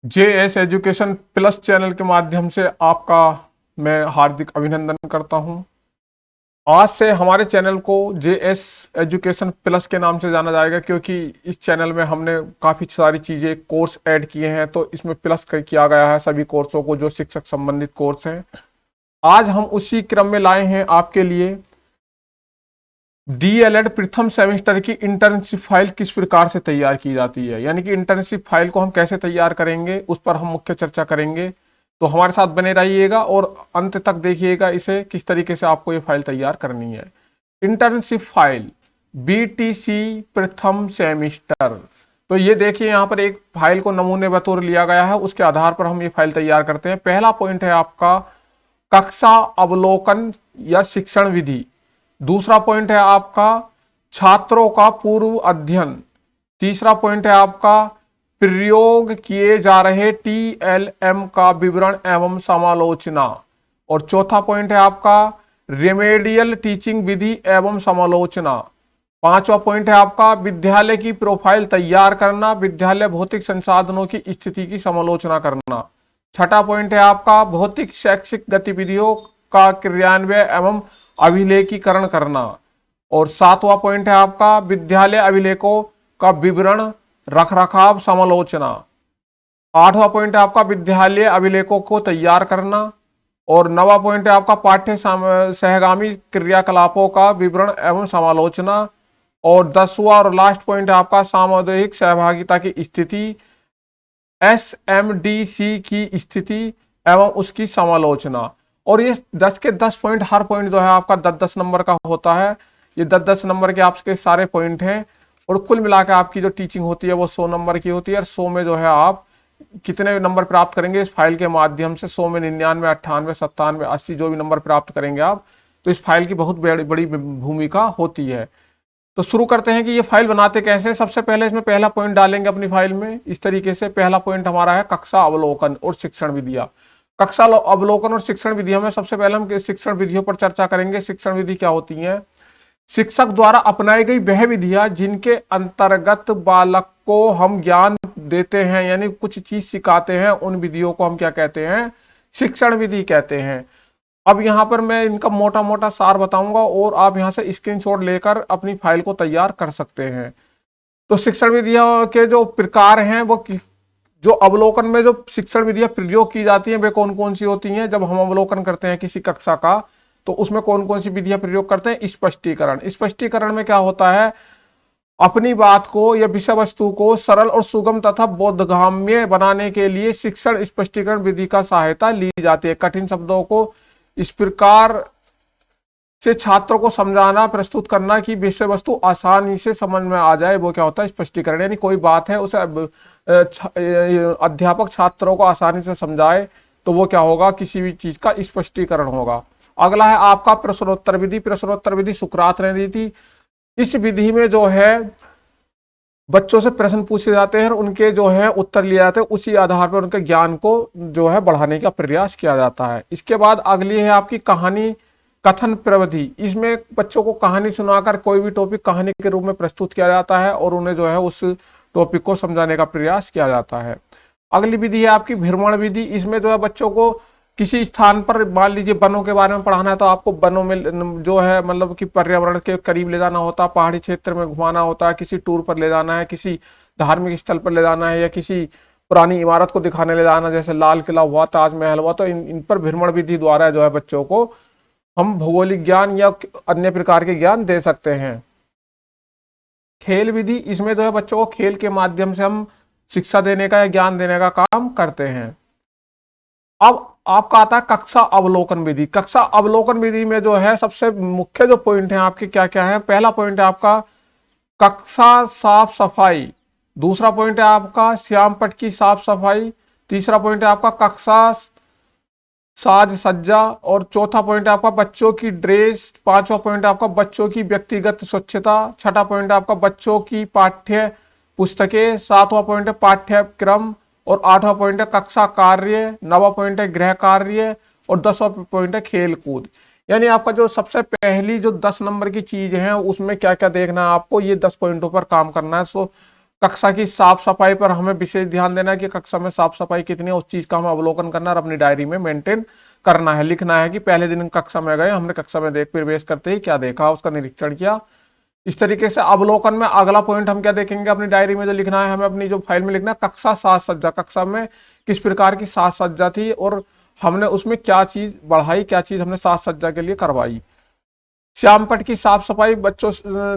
JS education plus channel के माध्यम से आपका मैं हार्दिक अभिनंदन करता हूं। आज से हमारे चैनल को JS एजुकेशन प्लस के नाम से जाना जाएगा, क्योंकि इस चैनल में हमने काफ़ी सारी चीज़ें कोर्स ऐड किए हैं, तो इसमें प्लस किया गया है सभी कोर्सों को जो शिक्षक संबंधित कोर्स हैं। आज हम उसी क्रम में लाए हैं आपके लिए DLED प्रथम सेमेस्टर की इंटर्नशिप फाइल किस प्रकार से तैयार की जाती है, यानी कि इंटर्नशिप फाइल को हम कैसे तैयार करेंगे उस पर हम मुख्य चर्चा करेंगे। तो हमारे साथ बने रहिएगा और अंत तक देखिएगा इसे किस तरीके से आपको ये फाइल तैयार करनी है। इंटर्नशिप फाइल BTC प्रथम सेमेस्टर, तो ये देखिए यहाँ पर एक फाइल को नमूने बतौर लिया गया है, उसके आधार पर हम ये फाइल तैयार करते हैं। पहला पॉइंट है आपका कक्षा अवलोकन या शिक्षण विधि। दूसरा पॉइंट है आपका छात्रों का पूर्व अध्ययन। तीसरा पॉइंट है आपका प्रयोग किए जा रहे TLM का विवरण एवं समालोचना। और चौथा पॉइंट है आपका रेमेडियल टीचिंग विधि एवं समालोचना। पांचवा पॉइंट है आपका विद्यालय की प्रोफाइल तैयार करना, विद्यालय भौतिक संसाधनों की स्थिति की समालोचना करना। छठा पॉइंट है आपका भौतिक शैक्षिक गतिविधियों का क्रियान्वयन एवं अभिलेखीकरण करना। और सातवां पॉइंट है आपका विद्यालय अभिलेखों का विवरण रखरखाव समालोचना। आठवां पॉइंट है आपका विद्यालय अभिलेखों को तैयार करना। और नवा पॉइंट है आपका पाठ्य सहगामी क्रियाकलापों का विवरण एवं समालोचना। और 10वां और लास्ट पॉइंट है आपका सामुदायिक सहभागिता की स्थिति, SMDC की स्थिति एवं उसकी समालोचना। और ये 10 के 10 पॉइंट, हर पॉइंट जो है आपका 10-10 नंबर का होता है। ये 10-10 नंबर के आपके सारे पॉइंट हैं और कुल मिलाकर आपकी जो टीचिंग होती है वो 100 नंबर की होती है। और 100 में जो है आप कितने नंबर प्राप्त करेंगे इस फाइल के माध्यम से? 100 में 99, 98, 97, 80 जो भी नंबर प्राप्त करेंगे आप, तो इस फाइल की बहुत बड़ी भूमिका होती है। तो शुरू करते हैं कि ये फाइल बनाते कैसे। सबसे पहले इसमें पहला पॉइंट डालेंगे अपनी फाइल में इस तरीके से। पहला पॉइंट हमारा है कक्षा अवलोकन और शिक्षण विधियां। कक्षा अवलोकन और शिक्षण विधियों में सबसे पहले हम शिक्षण विधियों पर चर्चा करेंगे। शिक्षण विधि क्या होती है? शिक्षक द्वारा अपनाई गई वह विधियां जिनके अंतर्गत बालक को हम ज्ञान देते हैं, यानी कुछ चीज सिखाते हैं, उन विधियों को हम क्या कहते हैं? शिक्षण विधि कहते हैं। अब यहाँ पर मैं इनका मोटा मोटा सार बताऊंगा और आप यहाँ से स्क्रीनशॉट लेकर अपनी फाइल को तैयार कर सकते हैं। तो शिक्षण विधियों के जो प्रकार हैं, वो जो अवलोकन में जो शिक्षण विधियां प्रयोग की जाती हैं वे कौन कौन सी होती हैं? जब हम अवलोकन करते हैं किसी कक्षा का तो उसमें कौन कौन सी विधियां प्रयोग करते हैं? स्पष्टीकरण। स्पष्टीकरण में क्या होता है? अपनी बात को या विषय वस्तु को सरल और सुगम तथा बोधगम्य बनाने के लिए शिक्षण स्पष्टीकरण विधि का सहायता ली जाती है। कठिन शब्दों को इस प्रकार से छात्रों को समझाना, प्रस्तुत करना कि विषय वस्तु आसानी से समझ में आ जाए, वो क्या होता है? स्पष्टीकरण। यानी कोई बात है उसे अध्यापक छात्रों को आसानी से समझाए तो वो क्या होगा? किसी भी चीज का स्पष्टीकरण होगा। अगला है आपका प्रश्नोत्तर विधि। प्रश्नोत्तर विधि सुकरात ने दी थी। इस विधि में जो है बच्चों से प्रश्न पूछे जाते हैं और उनके जो है उत्तर लिए जाते हैं, उसी आधार पर उनके ज्ञान को जो है बढ़ाने का प्रयास किया जाता है। इसके बाद अगली है आपकी कहानी कथन प्रविधि। इसमें बच्चों को कहानी सुनाकर कोई भी टॉपिक कहानी के रूप में प्रस्तुत किया जाता है और उन्हें जो है उस टॉपिक को समझाने का प्रयास किया जाता है। अगली विधि है आपकी भ्रमण विधि। इसमें जो है बच्चों को किसी स्थान पर, मान लीजिए वनों के बारे में पढ़ाना है, तो आपको वनों में जो है मतलब कि पर्यावरण के करीब ले जाना होता है, पहाड़ी क्षेत्र में घुमाना होता है, किसी टूर पर ले जाना है, किसी धार्मिक स्थल पर ले जाना है, या किसी पुरानी इमारत को दिखाने ले जाना, जैसे लाल किला हुआ, ताजमहल हुआ, तो इन पर भ्रमण विधि द्वारा जो है बच्चों को हम भौगोलिक ज्ञान या अन्य प्रकार के ज्ञान दे सकते हैं। खेल विधि, इसमें जो है बच्चों को खेल के माध्यम से हम शिक्षा देने का या ज्ञान देने का काम करते हैं। अब आपका आता है कक्षा अवलोकन विधि। कक्षा अवलोकन विधि में जो है सबसे मुख्य जो पॉइंट है आपके क्या क्या है? पहला पॉइंट है आपका कक्षा साफ सफाई। दूसरा पॉइंट है आपका श्याम पट की साफ सफाई। तीसरा पॉइंट है आपका कक्षा साज सज्जा। और चौथा पॉइंट है आपका बच्चों की ड्रेस। पांचवा पॉइंट है आपका बच्चों की व्यक्तिगत स्वच्छता। छठा पॉइंट है आपका बच्चों की पाठ्य पुस्तकें। सातवां पॉइंट है पाठ्यक्रम। और आठवां पॉइंट है कक्षा कार्य। नवा पॉइंट है गृह कार्य। और 10वां पॉइंट है खेल कूद। यानी आपका जो सबसे पहली जो 10 नंबर की चीज है उसमें क्या क्या देखना है आपको? ये 10 पॉइंटों पर काम करना है। सो कक्षा की साफ सफाई पर हमें विशेष ध्यान देना है कि कक्षा में साफ सफाई कितनी है, उस चीज का हमें अवलोकन करना और अपनी डायरी में मेंटेन करना है, लिखना है कि पहले दिन कक्षा में गए, हमने कक्षा में प्रवेश करते ही क्या देखा, उसका निरीक्षण किया। इस तरीके से अवलोकन में अगला पॉइंट हम क्या देखेंगे अपनी डायरी में जो लिखना है, हमें अपनी जो फाइल में लिखना है, कक्षा साज सज्जा, कक्षा में किस प्रकार की साज सज्जा थी और हमने उसमें क्या चीज बढ़ाई, क्या चीज हमने साज सज्जा के लिए करवाई। श्याम पट की साफ सफाई, बच्चों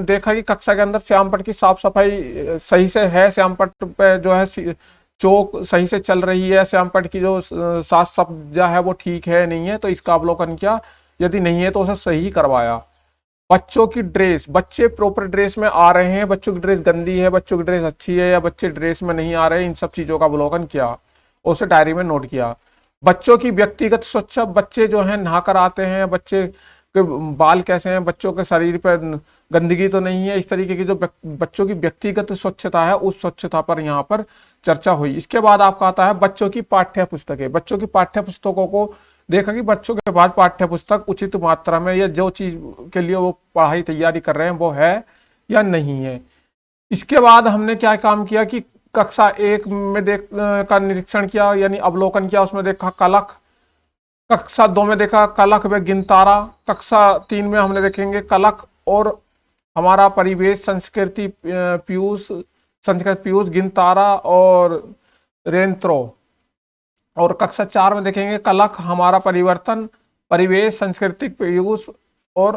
देखा कि कक्षा के अंदर श्याम पट की साफ सफाई सही से है, श्याम पट पे जो है चौक सही से चल रही है, श्याम पट की जो साज सज्जा है वो ठीक है नहीं है, तो इसका अवलोकन किया, यदि नहीं है तो उसे सही करवाया। बच्चों की ड्रेस, बच्चे प्रॉपर ड्रेस में आ रहे हैं, बच्चों की ड्रेस गंदी है, बच्चों की ड्रेस अच्छी है, या बच्चे ड्रेस में नहीं आ रहे, इन सब चीजों का अवलोकन किया और उसे डायरी में नोट किया। बच्चों की व्यक्तिगत स्वच्छता, बच्चे जो है नहाकर आते हैं, बच्चे के बाल कैसे हैं, बच्चों के शरीर पर गंदगी तो नहीं है, इस तरीके की जो बच्चों की व्यक्तिगत स्वच्छता है उस स्वच्छता पर यहाँ पर चर्चा हुई। इसके बाद आपका आता है बच्चों की पाठ्य पुस्तकें। बच्चों की पाठ्य पुस्तकों को देखा कि बच्चों के बाद पाठ्य पुस्तक उचित मात्रा में या जो चीज के लिए वो पढ़ाई तैयारी कर रहे हैं वो है या नहीं है। इसके बाद हमने क्या काम किया कि कक्षा 1 में का निरीक्षण किया, यानी अवलोकन किया, उसमें देखा कलख। कक्षा 2 में देखा कलख व गिनतारा। कक्षा 3 में हमने देखेंगे कलख और हमारा परिवेश, संस्कृति पीयूष, संस्कृत पीयूष, गिनतारा और रेंत्रो। और कक्षा 4 में देखेंगे कलख, हमारा परिवर्तन, परिवेश, सांस्कृतिक पीयूष और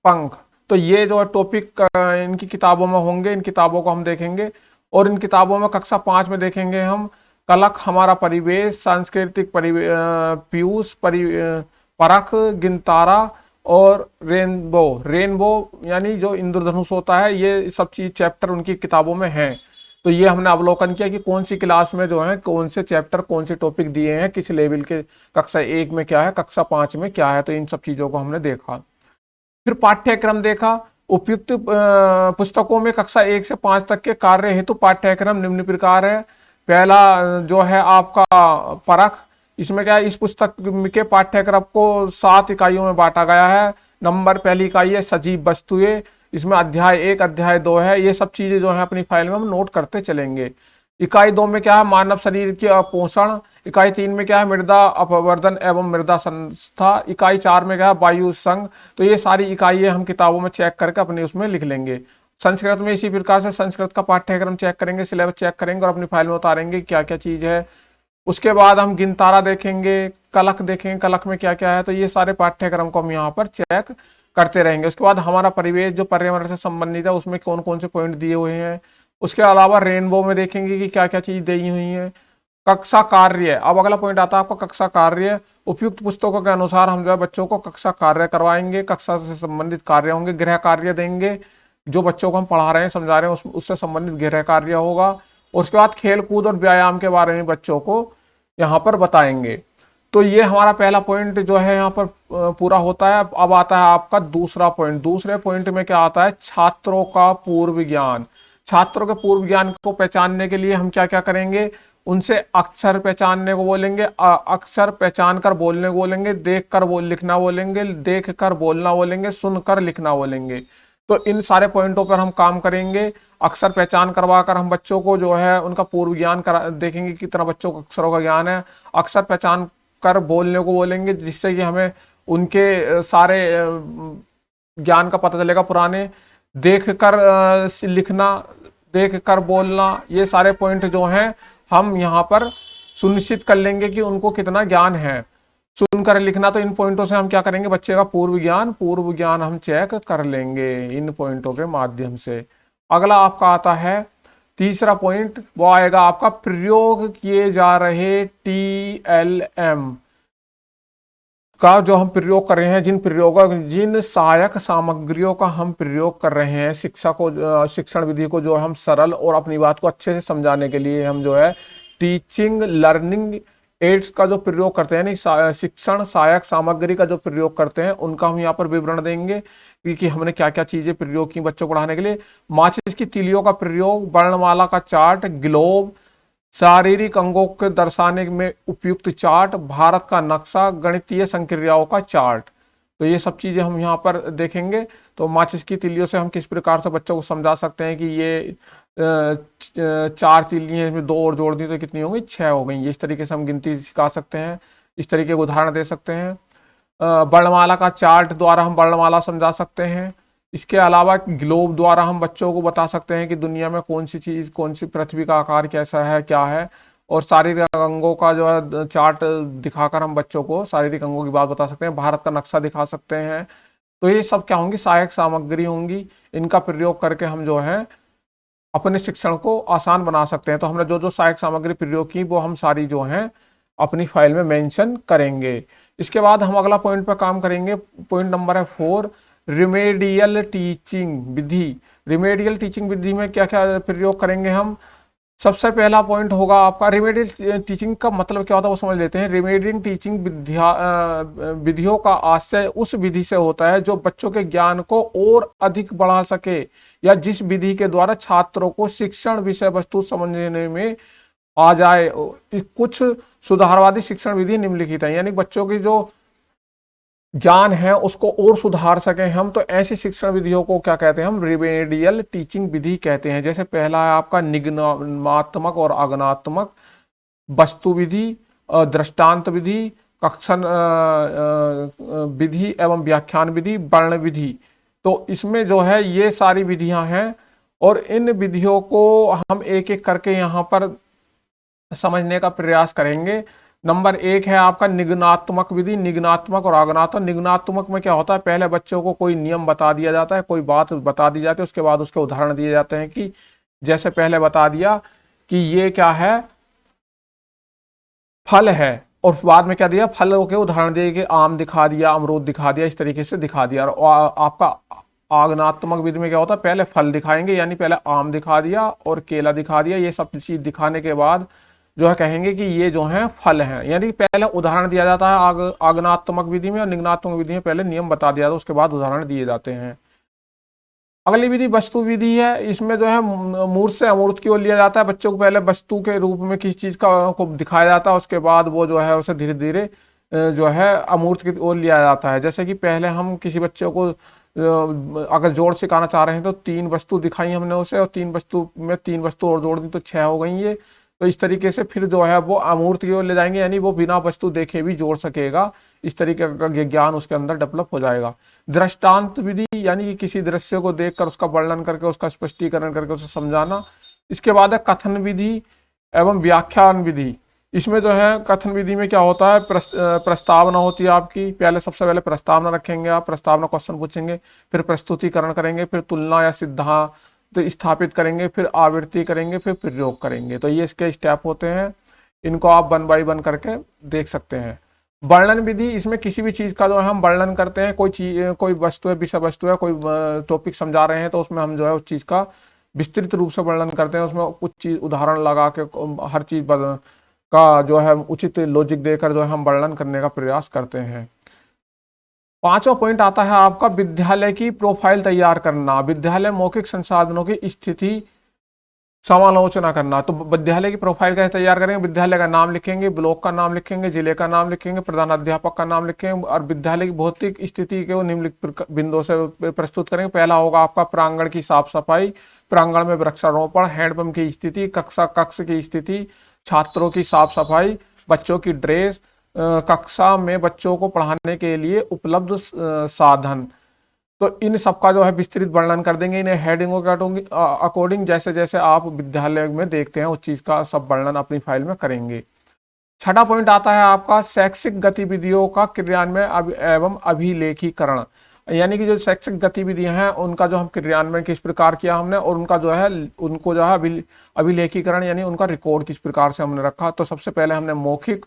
पंख। तो ये जो है टॉपिक इनकी किताबों में होंगे, इन किताबों को हम देखेंगे। और इन किताबों में कक्षा 5 में देखेंगे हम कलख, हमारा परिवेश, सांस्कृतिक पीयूष, परख, गिनतारा और रेनबो। रेनबो यानी जो इंद्रधनुष होता है, ये सब चीज चैप्टर उनकी किताबों में हैं। तो ये हमने अवलोकन किया कि कौन सी क्लास में जो है कौन से चैप्टर, कौन से टॉपिक दिए हैं, किस लेवल के, कक्षा 1 में क्या है, कक्षा 5 में क्या है, तो इन सब चीजों को हमने देखा। फिर पाठ्यक्रम देखा। उपयुक्त पुस्तकों में कक्षा 1 से 5 तक के कार्य हेतु पाठ्यक्रम निम्न प्रकार है। पहला जो है आपका परख, इसमें क्या है, इस पुस्तक के पाठ्यक्रम को 7 इकाइयों में बांटा गया है। नंबर, पहली इकाई है सजीव वस्तुएं, इसमें अध्याय 1 अध्याय 2 है। ये सब चीजें जो है अपनी फाइल में हम नोट करते चलेंगे। इकाई 2 में क्या है, मानव शरीर के पोषण। इकाई 3 में क्या है, मृदा अपवर्धन एवं मृदा संस्था। इकाई 4 में क्या है, वायु संघ। तो ये सारी इकाइयां हम किताबों में चेक करके अपने उसमें लिख लेंगे। संस्कृत में इसी प्रकार से संस्कृत का पाठ्यक्रम चेक करेंगे, सिलेबस चेक करेंगे और अपनी फाइल में उतारेंगे क्या क्या चीज है। उसके बाद हम गिनतारा देखेंगे, कलख देखेंगे, कलख में क्या क्या है। तो ये सारे पाठ्यक्रम को हम यहाँ पर चेक करते रहेंगे। उसके बाद हमारा परिवेश जो पर्यावरण से संबंधित है, उसमें कौन कौन से पॉइंट दिए हुए हैं। उसके अलावा रेनबो में देखेंगे कि क्या क्या चीज दी हुई है। कक्षा कार्य, अब अगला पॉइंट आता है आपका कक्षा कार्य। उपयुक्त पुस्तकों के अनुसार हम जो है बच्चों को कक्षा कार्य करवाएंगे। कक्षा से संबंधित कार्य होंगे, गृह कार्य देंगे, जो बच्चों को हम पढ़ा रहे हैं, समझा रहे हैं, उससे संबंधित गृह कार्य होगा। और उसके बाद खेल कूद और व्यायाम के बारे में बच्चों को यहाँ पर बताएंगे। तो ये हमारा पहला पॉइंट जो है यहाँ पर पूरा होता है। अब आता है आपका दूसरा पॉइंट। दूसरे पॉइंट में क्या आता है, छात्रों का पूर्व ज्ञान। छात्रों के पूर्व ज्ञान को पहचानने के लिए हम क्या क्या करेंगे, उनसे अक्षर पहचानने को बोलेंगे, अक्षर पहचान कर बोलने को बोलेंगे, देख कर लिखना बोलेंगे, देख कर बोलना बोलेंगे, सुनकर लिखना बोलेंगे। तो इन सारे पॉइंटों पर हम काम करेंगे। अक्षर पहचान करवा कर हम बच्चों को जो है उनका पूर्व ज्ञान देखेंगे कितना बच्चों को अक्षरों का ज्ञान है। अक्षर पहचान कर बोलने को बोलेंगे, जिससे कि हमें उनके सारे ज्ञान का पता चलेगा पुराने। देख कर लिखना, देख कर बोलना, ये सारे पॉइंट जो हैं हम यहाँ पर सुनिश्चित कर लेंगे कि उनको कितना ज्ञान है। सुनकर लिखना, तो इन पॉइंटों से हम क्या करेंगे, बच्चे का पूर्व ज्ञान हम चेक कर लेंगे इन पॉइंटों के माध्यम से। अगला आपका आता है तीसरा पॉइंट, वो आएगा आपका प्रयोग किए जा रहे TLM का जो हम प्रयोग कर रहे हैं, जिन सहायक सामग्रियों का हम प्रयोग कर रहे हैं शिक्षण विधि को जो हम सरल और अपनी बात को अच्छे से समझाने के लिए हम जो है टीचिंग लर्निंग एड्स का जो प्रयोग करते हैं, नहीं शिक्षण सहायक सामग्री का जो प्रयोग करते हैं, उनका हम यहाँ पर विवरण देंगे कि हमने क्या क्या चीजें प्रयोग की बच्चों को पढ़ाने के लिए। माचिस की तीलियों का प्रयोग, वर्णमाला का चार्ट, ग्लोब, शारीरिक अंगों के दर्शाने में उपयुक्त चार्ट, भारत का नक्शा, गणितीय संक्रियाओं का चार्ट। तो ये सब चीज़ें हम यहाँ पर देखेंगे। तो माचिस की तिलियों से हम किस प्रकार से बच्चों को समझा सकते हैं कि ये 4 तिल्ली हैं, इसमें 2 और जोड़ दी तो कितनी हो गई, 6 हो गई। इस तरीके से हम गिनती सिखा सकते हैं, इस तरीके के उदाहरण दे सकते हैं। वर्णमाला का चार्ट द्वारा हम वर्णमाला समझा सकते हैं। इसके अलावा ग्लोब द्वारा हम बच्चों को बता सकते हैं कि दुनिया में कौन सी चीज़, कौन सी पृथ्वी का आकार कैसा है, क्या है। और शारीरिक अंगों का जो है चार्ट दिखाकर हम बच्चों को शारीरिक अंगों की बात बता सकते हैं। भारत का नक्शा दिखा सकते हैं। तो ये सब क्या होंगी, सहायक सामग्री होंगी। इनका प्रयोग करके हम जो है अपने शिक्षण को आसान बना सकते हैं। तो हमने जो जो सहायक सामग्री प्रयोग की वो हम सारी जो हैं अपनी फाइल में मेंशन करेंगे। इसके बाद हम अगला पॉइंट पर काम करेंगे। पॉइंट नंबर है 4, रिमेडियल टीचिंग विधि। रिमेडियल टीचिंग विधि में क्या क्या प्रयोग करेंगे हम। सबसे पहला पॉइंट होगा आपका रिमेडियल टीचिंग का मतलब क्या होता है वो समझ लेते हैं। रिमेडियल टीचिंग विधियों का आशय उस विधि से होता है जो बच्चों के ज्ञान को और अधिक बढ़ा सके, या जिस विधि के द्वारा छात्रों को शिक्षण विषय वस्तु समझने में आ जाए। कुछ सुधारवादी शिक्षण विधि निम्नलिखित है, यानी बच्चों की जो ज्ञान है उसको और सुधार सकें हम, तो ऐसी शिक्षण विधियों को क्या कहते हैं हम, रिमेडियल टीचिंग विधि कहते हैं। जैसे पहला है आपका निगमनात्मक और आगमनात्मक, वस्तु विधि, दृष्टांत विधि, कक्षन विधि एवं व्याख्यान विधि, वर्ण विधि। तो इसमें जो है ये सारी विधियां हैं और इन विधियों को हम एक एक करके यहाँ पर समझने का प्रयास करेंगे। नंबर 1 है आपका निगनात्मक विधि। निगनात्मक और आगमनात्मक। निगनात्मक में क्या होता है, पहले बच्चों को कोई नियम बता दिया जाता है, कोई बात बता दी जाती है, उसके बाद उसके उदाहरण दिए जाते हैं कि जैसे पहले बता दिया कि ये क्या है, फल है, और बाद में क्या दिया, फलों के उदाहरण दिए कि आम दिखा दिया, अमरूद दिखा दिया, इस तरीके से दिखा दिया। और आपका आगमनात्मक विधि में क्या होता है, पहले फल दिखाएंगे, यानी पहले आम दिखा दिया और केला दिखा दिया। ये सब चीज दिखाने के बाद जो है कहेंगे कि ये जो है फल हैं, यानी पहले उदाहरण दिया जाता है आगमनात्मक विधि में, और निगनात्मक विधि में पहले नियम बता दिया जाता है, उसके बाद उदाहरण दिए जाते हैं। अगली विधि वस्तु विधि है। इसमें जो है मूर्त से अमूर्त की ओर लिया जाता है। बच्चों को पहले वस्तु के रूप में किसी चीज का को दिखाया जाता है, उसके बाद वो जो है उसे धीरे धीरे जो है अमूर्त की ओर लिया जाता है। जैसे कि पहले हम किसी बच्चे को अगर जोड़ सिखाना चाह रहे हैं तो 3 वस्तु दिखाई हमने उसे, और 3 वस्तु में 3 वस्तु और जोड़ दी तो 6 हो गई ये। तो इस तरीके से फिर जो है वो अमूर्त की ओर ले जाएंगे, यानी वो बिना वस्तु देखे भी जोड़ सकेगा। इस तरीके का ज्ञान उसके अंदर डेवलप हो जाएगा। दृष्टांत विधि, यानी कि किसी दृश्य को देखकर उसका वर्णन करके उसका स्पष्टीकरण करके उसे समझाना। इसके बाद है कथन विधि एवं व्याख्यान विधि। इसमें जो है कथन विधि में क्या होता है, प्रस्तावना होती है आपकी। पहले सबसे पहले प्रस्तावना रखेंगे आप, प्रस्तावना क्वेश्चन पूछेंगे, फिर प्रस्तुतिकरण करेंगे, फिर तुलना या सिद्धांत तो स्थापित करेंगे, फिर आवृत्ति करेंगे, फिर प्रयोग करेंगे। तो ये इसके स्टेप होते हैं, इनको आप 1 बाय 1 करके देख सकते हैं। वर्णन विधि, इसमें किसी भी चीज का जो है हम वर्णन करते हैं। कोई चीज, कोई वस्तु है, विषय वस्तु है, कोई टॉपिक समझा रहे हैं तो उसमें हम जो है उस चीज का विस्तृत रूप से वर्णन करते हैं। उसमें कुछ चीज उदाहरण लगा के हर चीज का जो है उचित लॉजिक देकर जो है हम वर्णन करने का प्रयास करते हैं। 5वां पॉइंट आता है आपका विद्यालय की प्रोफाइल तैयार करना। विद्यालय मौखिक संसाधनों की स्थिति समालोचना करना। तो विद्यालय की प्रोफाइल कैसे तैयार करेंगे, विद्यालय का नाम लिखेंगे, ब्लॉक का नाम लिखेंगे, जिले का नाम लिखेंगे, प्रधान अध्यापक का नाम लिखेंगे, और विद्यालय की भौतिक स्थिति को निम्नलिखित बिंदुओं से प्रस्तुत करेंगे। पहला होगा आपका प्रांगण की साफ सफाई, प्रांगण में वृक्षारोपण, हैंडपंप की स्थिति, कक्ष की स्थिति, छात्रों की साफ सफाई, बच्चों की ड्रेस, कक्षा में बच्चों को पढ़ाने के लिए उपलब्ध साधन। तो इन सबका जो है विस्तृत वर्णन कर देंगे इन्हें हेडिंगों के अकॉर्डिंग, जैसे जैसे आप विद्यालय में देखते हैं उस चीज का सब वर्णन अपनी फाइल में करेंगे। 6वां पॉइंट आता है आपका शैक्षिक गतिविधियों का क्रियान्वयन एवं अभिलेखीकरण। यानी कि जो शैक्षिक गतिविधियां हैं उनका जो हम क्रियान्वयन किस प्रकार किया हमने, और उनका जो है उनको जो है अभिलेखीकरण यानी उनका रिकॉर्ड किस प्रकार से हमने रखा। तो सबसे पहले हमने मौखिक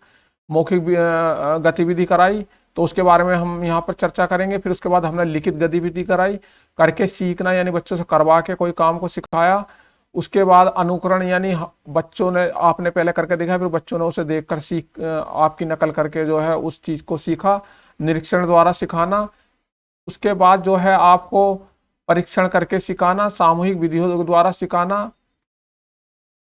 गतिविधि कराई, तो उसके बारे में हम यहाँ पर चर्चा करेंगे। फिर उसके बाद हमने लिखित गतिविधि कराई, करके सीखना यानी बच्चों से करवा के कोई काम को सिखाया। उसके बाद अनुकरण यानी बच्चों ने, आपने पहले करके देखा, फिर बच्चों ने उसे देखकर सीख आपकी नकल करके जो है उस चीज को सीखा। निरीक्षण द्वारा सिखाना। उसके बाद जो है आपको परीक्षण करके सिखाना, सामूहिक विधियों द्वारा सिखाना,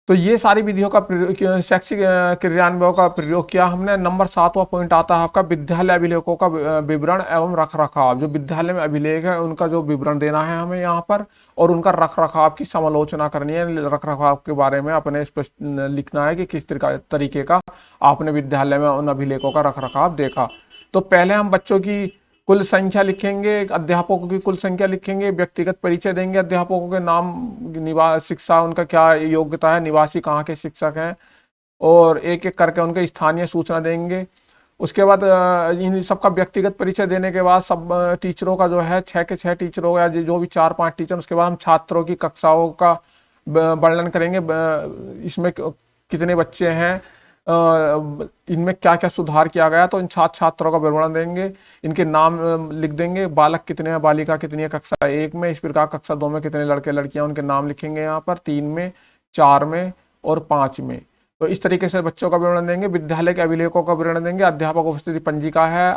तो ये सारी विधियों का शैक्षिक क्रियान्वयों का प्रयोग किया हमने। नंबर 7वां पॉइंट आता है आपका विद्यालय अभिलेखों का विवरण एवं रख रखाव। जो विद्यालय में अभिलेख है उनका जो विवरण देना है हमें यहाँ पर, और उनका रख रखाव की समालोचना करनी है। रख रखाव के बारे में अपने स्पष्ट लिखना है कि किस तरीके का आपने विद्यालय में उन अभिलेखों का रख रखाव देखा। तो पहले हम बच्चों की कुल संख्या लिखेंगे, अध्यापकों की कुल संख्या लिखेंगे, व्यक्तिगत परिचय देंगे, अध्यापकों के नाम, निवास, शिक्षा, उनका क्या योग्यता है, निवासी कहाँ के शिक्षक हैं, और एक एक करके उनके स्थानीय सूचना देंगे। उसके बाद इन सबका व्यक्तिगत परिचय देने के बाद सब टीचरों का जो है 6 के 6 टीचरों या जो भी 4-5 टीचर, उसके बाद हम छात्रों की कक्षाओं का वर्णन करेंगे। इसमें कितने बच्चे हैं, इनमें क्या क्या सुधार किया गया, तो इन छात्र छात्रों का विवरण देंगे, इनके नाम लिख देंगे। बालक कितने हैं, बालिका कितनी है कक्षा 1 में, इस प्रकार कक्षा 2 में कितने लड़के लड़कियां, उनके नाम लिखेंगे यहाँ पर, 3 में, 4 में और 5 में। तो इस तरीके से बच्चों का विवरण देंगे। विद्यालय के अभिलेखों का विवरण देंगे। अध्यापक उपस्थिति पंजिका है,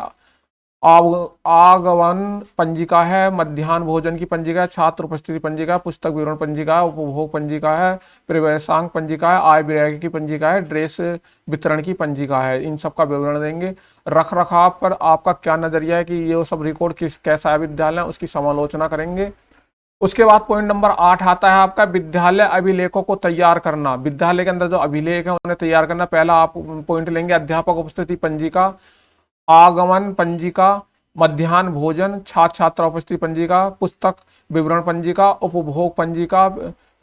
आगमन पंजिका है, मध्याह्न भोजन की पंजिका है, छात्र उपस्थिति पंजिका, पुस्तक विवरण पंजिका है, उपभोग पंजिका है, प्रवेशांक पंजिका है, आय व्यय की पंजिका है, ड्रेस वितरण की पंजिका है। इन सब का विवरण देंगे। रख रखाव पर आपका क्या नजरिया है कि ये सब रिकॉर्ड कैसा है विद्यालय, उसकी समालोचना करेंगे। उसके बाद पॉइंट नंबर 8 आता है आपका विद्यालय अभिलेखों को तैयार करना। विद्यालय के अंदर जो अभिलेख है उन्हें तैयार करना। पहला आप पॉइंट लेंगे अध्यापक उपस्थिति पंजिका, आगमन पंजिका, मध्याह्न भोजन, छात्र छात्रा उपस्थिति पंजिका, पुस्तक विवरण पंजिका, उपभोग पंजिका,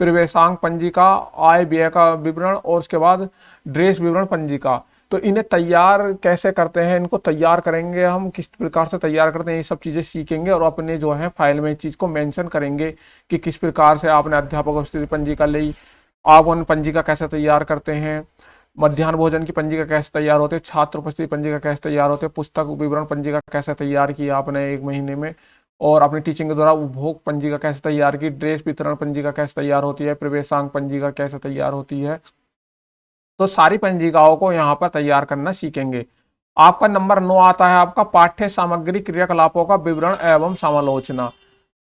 प्रवेशांक पंजिका, आय व्यय का विवरण, और उसके बाद ड्रेस विवरण पंजिका। तो इन्हें तैयार कैसे करते हैं, इनको तैयार करेंगे हम, किस प्रकार से तैयार करते हैं, ये सब चीजें सीखेंगे और अपने जो है फाइल में इस चीज को मेंशन करेंगे कि किस प्रकार से आपने अध्यापक उपस्थिति पंजिका ली, आगमन पंजिका कैसे तैयार करते हैं, मध्याह्न भोजन की पंजिका कैसे तैयार होते हैं, छात्र उपस्थिति पंजिका कैसे तैयार होते हैं, पुस्तक विवरण पंजिका कैसे तैयार की आपने 1 महीने में, और अपनी टीचिंग के द्वारा उपभोग पंजिका कैसे तैयार की, ड्रेस वितरण पंजिका कैसे तैयार होती है, प्रवेशांक पंजिका कैसे तैयार होती है। तो सारी पंजिकाओं को यहाँ पर तैयार करना सीखेंगे। आपका नंबर 9 आता है आपका पाठ्य सामग्री क्रियाकलापों का विवरण एवं समालोचना।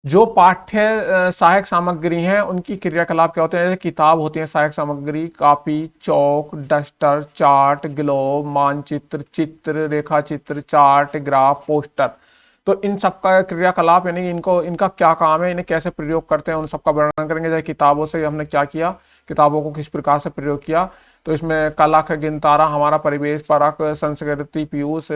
जो पाठ्य सहायक सामग्री हैं उनकी क्रियाकलाप क्या होते हैं, जैसे किताब होती है सहायक सामग्री, कॉपी, चौक, डस्टर, चार्ट, ग्लोब, मानचित्र, चित्र, रेखा चित्र, चार्ट, ग्राफ, पोस्टर। तो इन सबका क्रियाकलाप यानी इनको, इनका क्या काम है, इन्हें कैसे प्रयोग करते हैं, उन सबका वर्णन करेंगे। जैसे किताबों से हमने क्या किया, किताबों को किस प्रकार से प्रयोग किया। तो इसमें कलख, गिनतारा, हमारा परिवेश, परख, संस्कृति, पीयूष,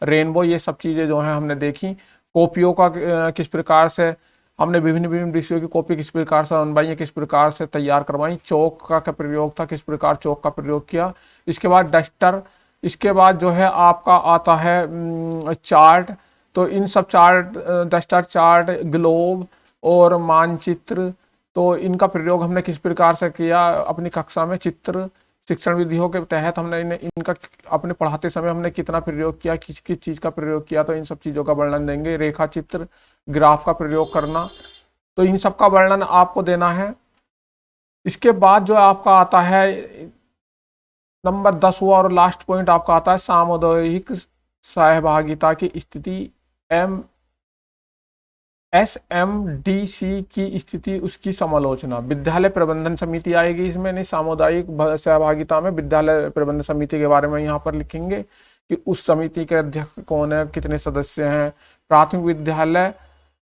रेनबो, ये सब चीजें जो है हमने देखी। कॉपियों का किस प्रकार से हमने विभिन्न विभिन्न विषयों की कॉपी किस प्रकार से बनवाई, किस प्रकार से तैयार करवाई। चौक का क्या प्रयोग था, किस प्रकार चौक का प्रयोग किया। इसके बाद डस्टर, इसके बाद जो है आपका आता है चार्ट। तो इन सब चार्ट, डस्टर, चार्ट, ग्लोब और मानचित्र, तो इनका प्रयोग हमने किस प्रकार से किया अपनी कक्षा में। चित्र शिक्षण विधियों के तहत हमने इनका अपने पढ़ाते समय हमने कितना प्रयोग किया, किस किस चीज का प्रयोग किया, तो इन सब चीजों का वर्णन देंगे। रेखा चित्र, ग्राफ का प्रयोग करना, तो इन सब का वर्णन आपको देना है। इसके बाद जो आपका आता है नंबर 10वां और लास्ट पॉइंट आपका आता है सामुदायिक सहभागिता की स्थिति, SMDC की स्थिति, उसकी समालोचना। विद्यालय प्रबंधन समिति आएगी इसमें, नहीं सामुदायिक सहभागिता में विद्यालय प्रबंधन समिति के बारे में यहाँ पर लिखेंगे कि उस समिति के अध्यक्ष कौन है, कितने सदस्य हैं। प्राथमिक विद्यालय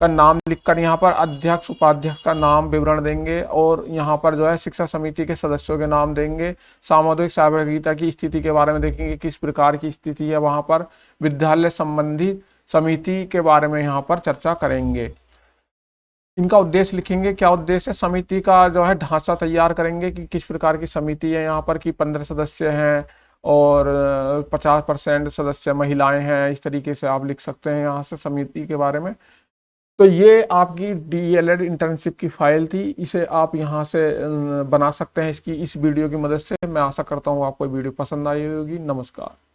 का नाम लिखकर यहाँ पर अध्यक्ष उपाध्यक्ष का नाम विवरण देंगे, और यहाँ पर जो है शिक्षा समिति के सदस्यों के नाम देंगे। सामुदायिक सहभागिता की स्थिति के बारे में देखेंगे किस प्रकार की स्थिति है वहाँ पर। विद्यालय संबंधी समिति के बारे में यहाँ पर चर्चा करेंगे। इनका उद्देश्य लिखेंगे, क्या उद्देश्य है समिति का, जो है ढांचा तैयार करेंगे कि किस प्रकार की समिति है यहाँ पर, कि 15 सदस्य हैं और 50% सदस्य महिलाएं हैं। इस तरीके से आप लिख सकते हैं यहाँ से समिति के बारे में। तो ये आपकी DELED इंटर्नशिप की फाइल थी, इसे आप यहाँ से बना सकते हैं इसकी, इस वीडियो की मदद से। मैं आशा करता हूँ आपको वीडियो पसंद आई होगी। नमस्कार।